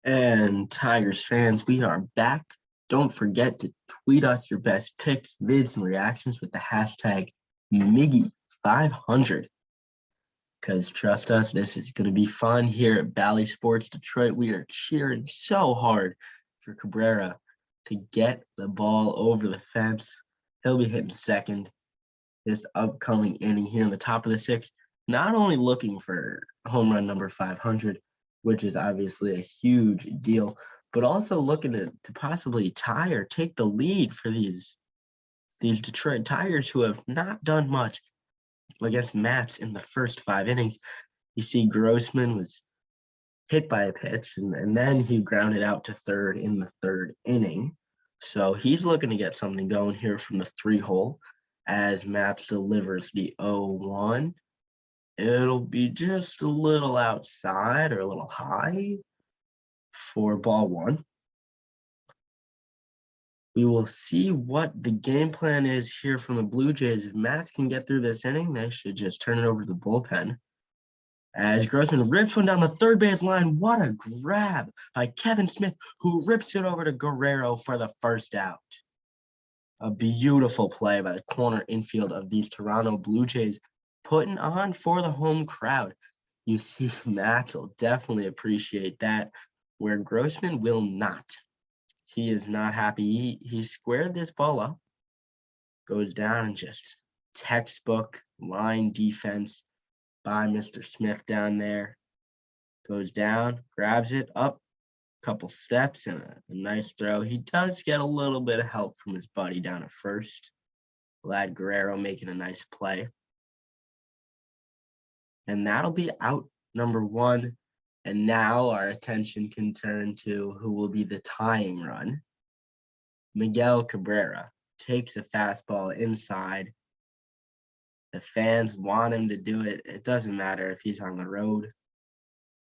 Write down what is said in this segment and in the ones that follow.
And Tigers fans, we are back. Don't forget to tweet us your best picks, vids, and reactions with the hashtag Miggy500. Because trust us, this is going to be fun here at Bally Sports Detroit. We are cheering so hard for Cabrera to get the ball over the fence. He'll be hitting second this upcoming inning here in the top of the sixth. Not only looking for home run number 500, which is obviously a huge deal, but also looking to possibly tie or take the lead for these Detroit Tigers who have not done much against Mats in the first 5 innings. You see Grossman was hit by a pitch, and then he grounded out to third in the third inning. So he's looking to get something going here from the 3-hole as Mats delivers the 0-1. It'll be just a little outside or a little high for ball one. We will see what the game plan is here from the Blue Jays. If Mats can get through this inning, they should just turn it over to the bullpen. As Grossman rips one down the third base line, what a grab by Kevin Smith, who rips it over to Guerrero for the first out. A beautiful play by the corner infield of these Toronto Blue Jays, putting on for the home crowd. You see, Mats will definitely appreciate that, where Grossman will not. He is not happy. He squared this ball up, goes down, and just textbook line defense by Mr. Smith down there. Goes down, grabs it up, couple steps, and a nice throw. He does get a little bit of help from his buddy down at first. Vlad Guerrero making a nice play. And that'll be out number one. And now our attention can turn to who will be the tying run. Miguel Cabrera takes a fastball inside. The fans want him to do it. It doesn't matter if he's on the road.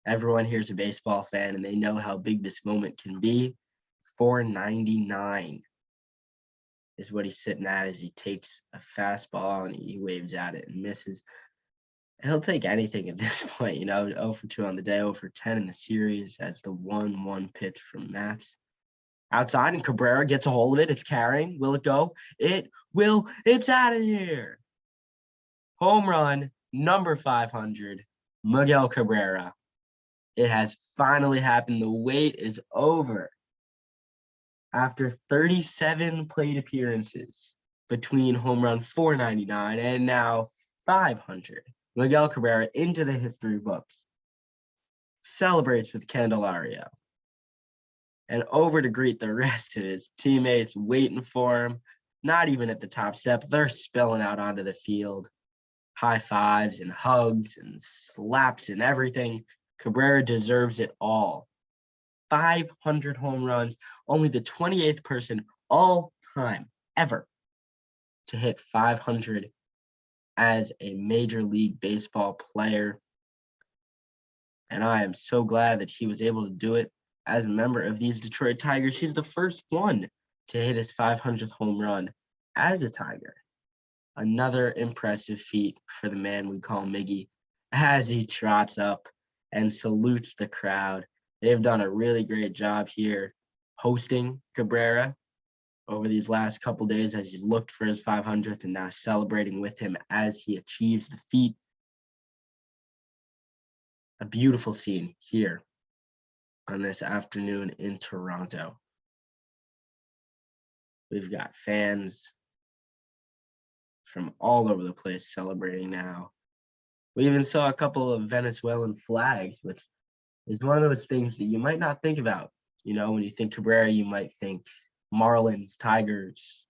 Everyone here's a baseball fan, and they know how big this moment can be. 499 is what he's sitting at as he takes a fastball and he waves at it and misses. He'll take anything at this point, 0 for 2 on the day, 0 for 10 in the series as the 1-1 pitch from Mats. Outside, and Cabrera gets a hold of it. It's carrying. Will it go? It will. It's out of here. Home run number 500, Miguel Cabrera. It has finally happened. The wait is over. After 37 plate appearances between home run 499 and now 500, Miguel Cabrera into the history books, celebrates with Candelario, and over to greet the rest of his teammates waiting for him. Not even at the top step. They're spilling out onto the field. High fives and hugs and slaps and everything. Cabrera deserves it all. 500 home runs, only the 28th person all time ever to hit 500 as a Major League Baseball player. And I am so glad that he was able to do it as a member of these Detroit Tigers. He's the first one to hit his 500th home run as a Tiger. Another impressive feat for the man we call Miggy as he trots up and salutes the crowd. They've done a really great job here hosting Cabrera over these last couple days as he looked for his 500th and now celebrating with him as he achieves the feat. A beautiful scene here on this afternoon in Toronto. We've got fans from all over the place celebrating now. We even saw a couple of Venezuelan flags, which is one of those things that you might not think about. When you think Cabrera, you might think Marlins, Tigers,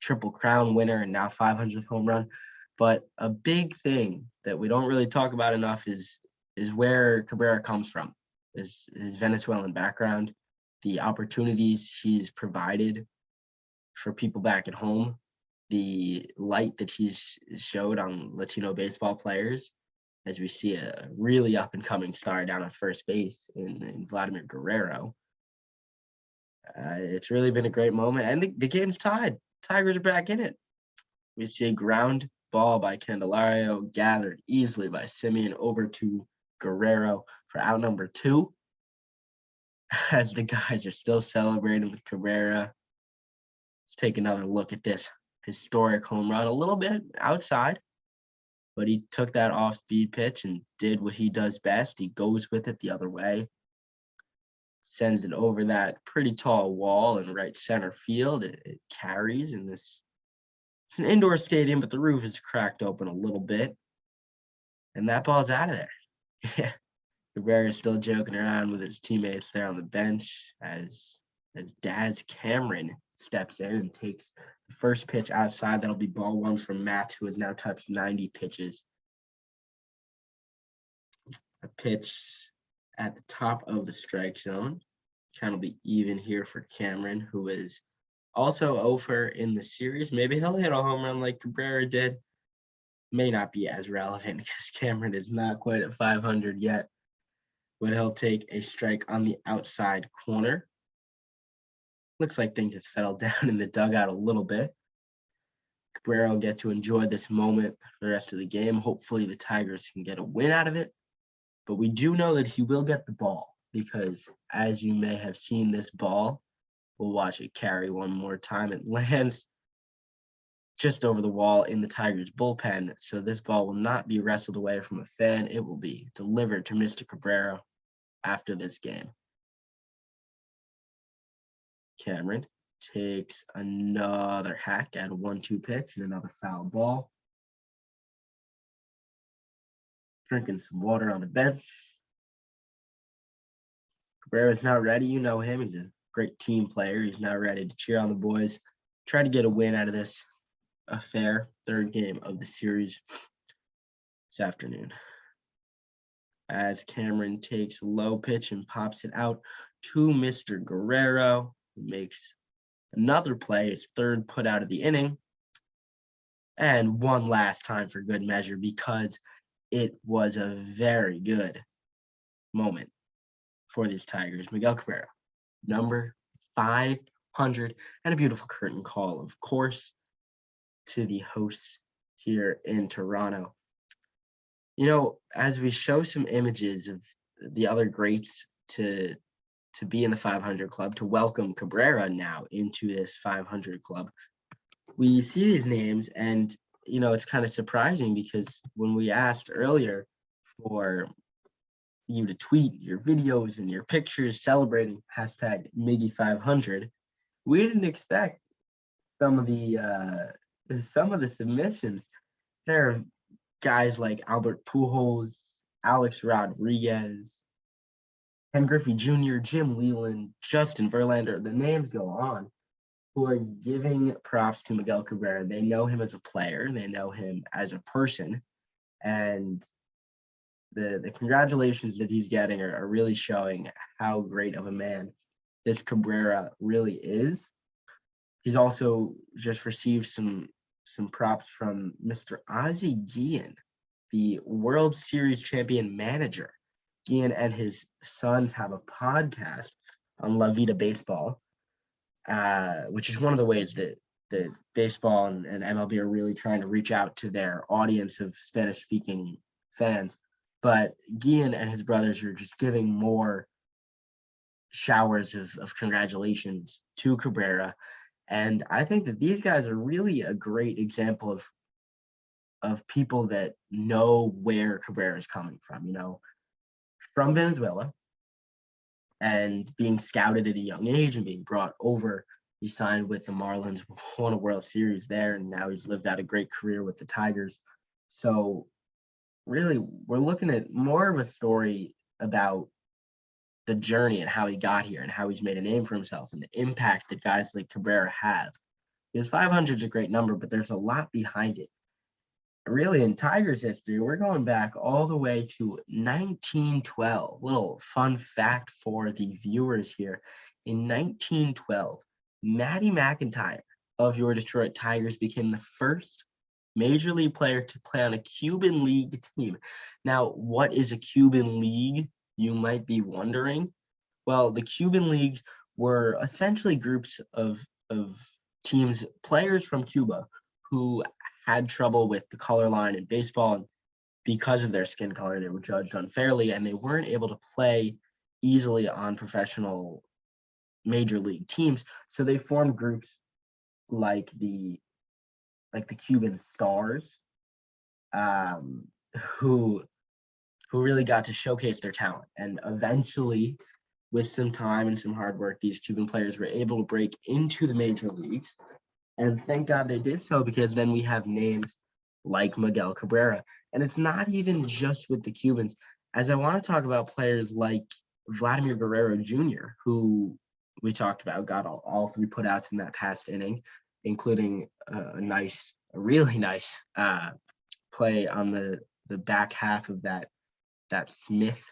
Triple Crown winner, and now 500th home run. But a big thing that we don't really talk about enough is where Cabrera comes from, is his Venezuelan background, the opportunities he's provided for people back at home, the light that he's showed on Latino baseball players, as we see a really up-and-coming star down at first base in Vladimir Guerrero. It's really been a great moment, and the game's tied. Tigers are back in it. We see a ground ball by Candelario, gathered easily by Simeon over to Guerrero for out number 2. as the guys are still celebrating with Cabrera. Let's take another look at this historic home run, a little bit outside, but he took that off-speed pitch and did what he does best. He goes with it the other way, sends it over that pretty tall wall in right center field. It carries in this. It's an indoor stadium, but the roof is cracked open a little bit, and that ball's out of there. Cabrera is still joking around with his teammates there on the bench as Daz Cameron steps in and takes the first pitch outside. That'll be ball one from Matt, who has now touched 90 pitches. A pitch at the top of the strike zone. Kind of be even here for Cameron, who is also over in the series. Maybe he'll hit a home run like Cabrera did. May not be as relevant because Cameron is not quite at 500 yet. But he'll take a strike on the outside corner. Looks like things have settled down in the dugout a little bit. Cabrera will get to enjoy this moment for the rest of the game. Hopefully the Tigers can get a win out of it. But we do know that he will get the ball because, as you may have seen, this ball, we'll watch it carry one more time. It lands just over the wall in the Tigers bullpen. So this ball will not be wrestled away from a fan. It will be delivered to Mr. Cabrera after this game. Cameron takes another hack at a 1-2 pitch and another foul ball. Drinking some water on the bench. Cabrera's now ready. You know him. He's a great team player. He's now ready to cheer on the boys. Try to get a win out of this affair. Third game of the series this afternoon. As Cameron takes a low pitch and pops it out to Mr. Guerrero, who makes another play, his third put out of the inning. And one last time for good measure because it was a very good moment for these Tigers. Miguel Cabrera, number 500, and a beautiful curtain call, of course, to the hosts here in Toronto. You know, as we show some images of the other greats to be in the 500 club, to welcome Cabrera now into this 500 club, we see these names and, you know, it's kind of surprising because when we asked earlier for you to tweet your videos and your pictures celebrating hashtag Miggy500, we didn't expect some of the submissions. There are guys like Albert Pujols, Alex Rodriguez, Ken Griffey Jr., Jim Leland, Justin Verlander, the names go on, who are giving props to Miguel Cabrera. They know him as a player, they know him as a person, and the congratulations that he's getting are really showing how great of a man this Cabrera really is. He's also just received some props from Mr. Ozzie Guillen, the World Series champion manager. Guillen and his sons have a podcast on La Vida Baseball, which is one of the ways that baseball and MLB are really trying to reach out to their audience of Spanish-speaking fans. But Guillen and his brothers are just giving more showers of congratulations to Cabrera. And I think that these guys are really a great example of people that know where Cabrera is coming from, you know, from Venezuela and being scouted at a young age and being brought over. He signed with the Marlins, won a World Series there, and now he's lived out a great career with the Tigers. So really, we're looking at more of a story about the journey and how he got here and how he's made a name for himself and the impact that guys like Cabrera have. Because 500 is a great number, but there's a lot behind it. Really, in Tigers history, we're going back all the way to 1912. Little fun fact for the viewers here. In 1912, Matty McIntyre of your Detroit Tigers became the first Major League player to play on a Cuban League team. Now, what is a Cuban League? You might be wondering. Well, the Cuban leagues were essentially groups of teams, players from Cuba who had trouble with the color line in baseball. And because of their skin color, they were judged unfairly and they weren't able to play easily on professional major league teams. So they formed groups like the Cuban Stars, um, who really got to showcase their talent. And eventually, with some time and some hard work, these Cuban players were able to break into the major leagues. And thank God they did so, because then we have names like Miguel Cabrera. And it's not even just with the Cubans, as I want to talk about players like Vladimir Guerrero Jr., who we talked about, got all three putouts in that past inning, including a really nice play on the back half of that Smith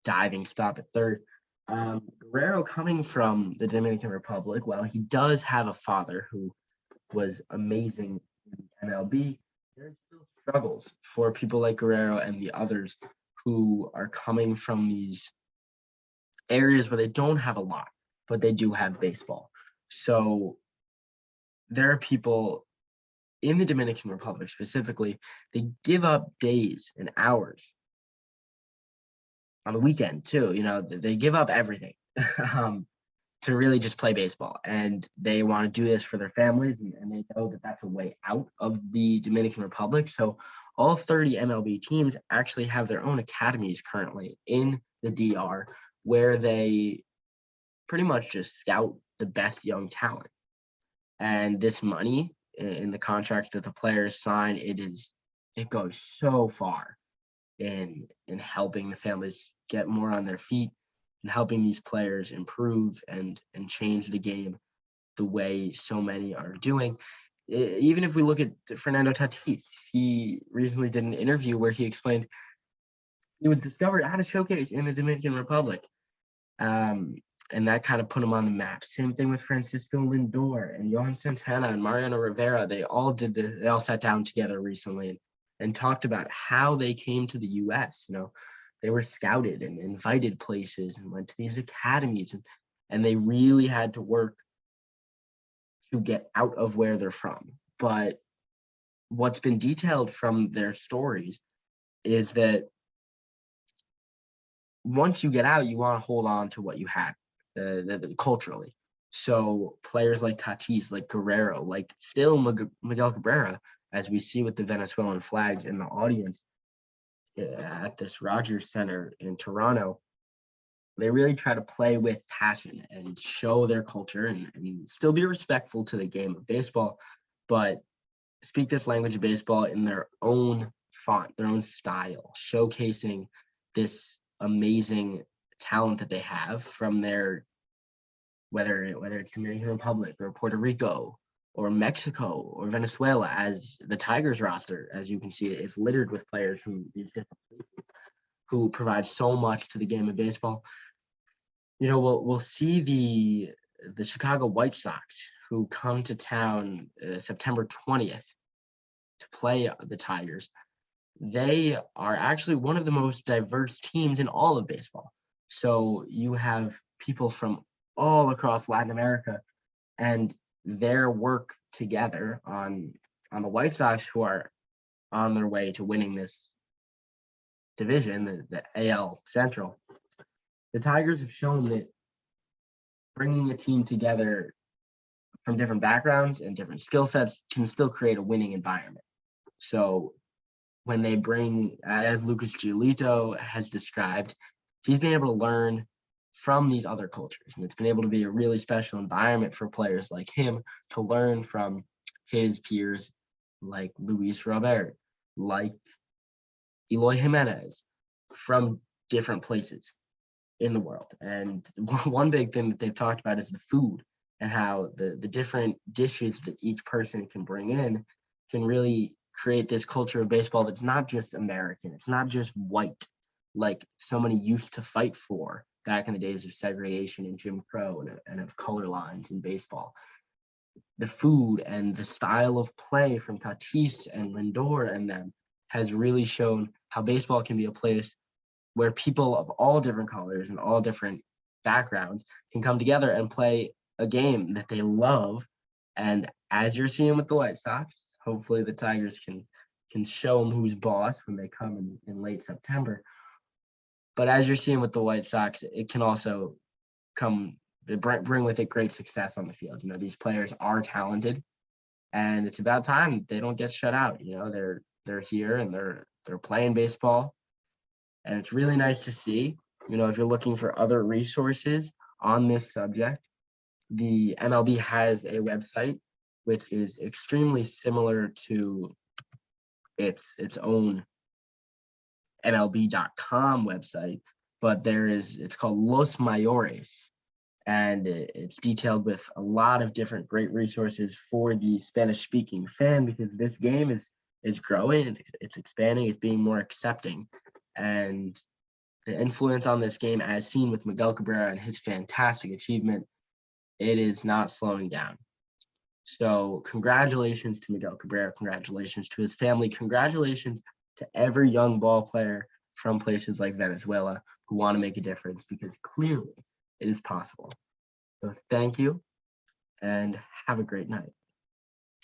diving stop at third. Guerrero, coming from the Dominican Republic, well, he does have a father who was amazing in MLB. There's still struggles for people like Guerrero and the others who are coming from these areas where they don't have a lot, but they do have baseball. So there are people in the Dominican Republic specifically, they give up days and hours on the weekend too. They give up everything to really just play baseball, and they want to do this for their families, and they know that that's a way out of the Dominican Republic. So all 30 MLB teams actually have their own academies currently in the DR, where they pretty much just scout the best young talent. And this money in the contracts that the players sign, it goes so far in helping the families get more on their feet and helping these players improve and change the game the way so many are doing. Even if we look at Fernando Tatis, he recently did an interview where he explained he was discovered at a showcase in the Dominican Republic. And that kind of put him on the map. Same thing with Francisco Lindor and Johan Santana and Mariano Rivera. They all sat down together recently and talked about how they came to the US. They were scouted and invited places and went to these academies, and they really had to work to get out of where they're from. But what's been detailed from their stories is that once you get out, you want to hold on to what you had culturally. So players like Tatis, like Guerrero, like still Miguel Cabrera, as we see with the Venezuelan flags in the audience at this Rogers Center in Toronto, they really try to play with passion and show their culture and still be respectful to the game of baseball, but speak this language of baseball in their own font, their own style, showcasing this amazing talent that they have from their, whether it's Dominican Republic or Puerto Rico or Mexico or Venezuela, as the Tigers roster, as you can see, is littered with players from these different places who provide so much to the game of baseball. We'll see the Chicago White Sox, who come to town September 20th to play the Tigers. They are actually one of the most diverse teams in all of baseball. So you have people from all across Latin America, and their work together on the White Sox, who are on their way to winning this division, the AL Central. The Tigers have shown that bringing a team together from different backgrounds and different skill sets can still create a winning environment. So when they bring, as Lucas Giolito has described, he's been able to learn from these other cultures. And it's been able to be a really special environment for players like him to learn from his peers like Luis Robert, like Eloy Jimenez, from different places in the world. And one big thing that they've talked about is the food, and how the different dishes that each person can bring in can really create this culture of baseball that's not just American, it's not just white, like so many used to fight for back in the days of segregation and Jim Crow and of color lines in baseball. The food and the style of play from Tatis and Lindor and them has really shown how baseball can be a place where people of all different colors and all different backgrounds can come together and play a game that they love. And as you're seeing with the White Sox, hopefully the Tigers can show them who's boss when they come in late September. But as you're seeing with the White Sox, it can also bring with it great success on the field. These players are talented, and it's about time they don't get shut out. They're here and they're playing baseball, and it's really nice to see. If you're looking for other resources on this subject, the MLB has a website which is extremely similar to its own MLB.com website, but it's called Los Mayores, and it's detailed with a lot of different great resources for the Spanish-speaking fan, because this game is growing, it's expanding, it's being more accepting, and the influence on this game, as seen with Miguel Cabrera and his fantastic achievement, it is not slowing down. So congratulations to Miguel Cabrera, congratulations to his family, congratulations to every young ball player from places like Venezuela who want to make a difference, because clearly it is possible. So thank you and have a great night.